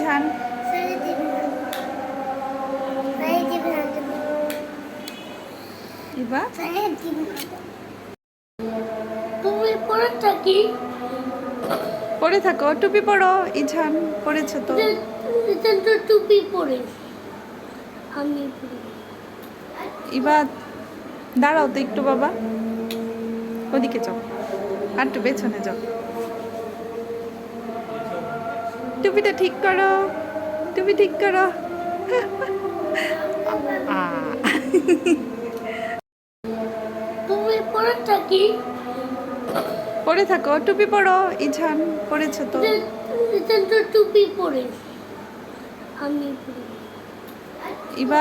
ঝান ইবা তুমি পড়ে থাকি পরে থাকো, টুপি পরো। ইঝান পড়েছো তো। এটা তো টুপি পরে আমি পরি। ইবা দাঁড়াও তো একটু বাবা, ওদিকে যাও, আর একটু পেছনে যাও। টুপিটা ঠিক করো, টুপি ঠিক করো। আ তুমি পড়ে থাকি পরে থাকো, টুপি পরো। ইঝান পড়েছো তো। এটা তো টুপি পরে আমি পরি। ইবা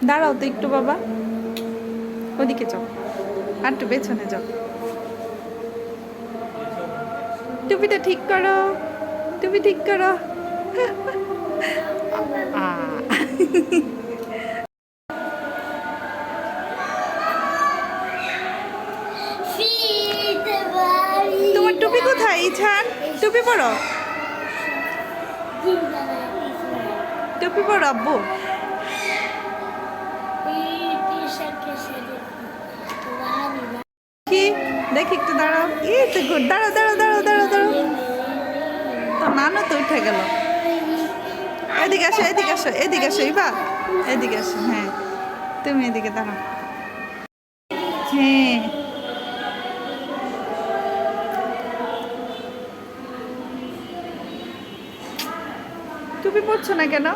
দাঁড়াও তো একটু বাবা, ওদিকে যাও, আর একটু পেছনে যাও। টুপিটা ঠিক করো, টুপি ঠিক করো। আ ফিরতে পারি তোমার টুপি কোথায় ইছান? টুপি পরো, টুপি পরো আব্বু। কি দেখি একটু দাঁড়াও। এই তো গুড, দাঁড়াও দাঁড়াও দাঁড়াও দাঁড়াও দাঁড়াও। তো নানু তো উঠে গেল। এদিকে আসো, এদিকে আসো, এদিকে আসো ইবা, এদিকে আসো। হ্যাঁ তুমি এদিকে দাঁড়াও। হ্যাঁ টুপি পরছো না কেন?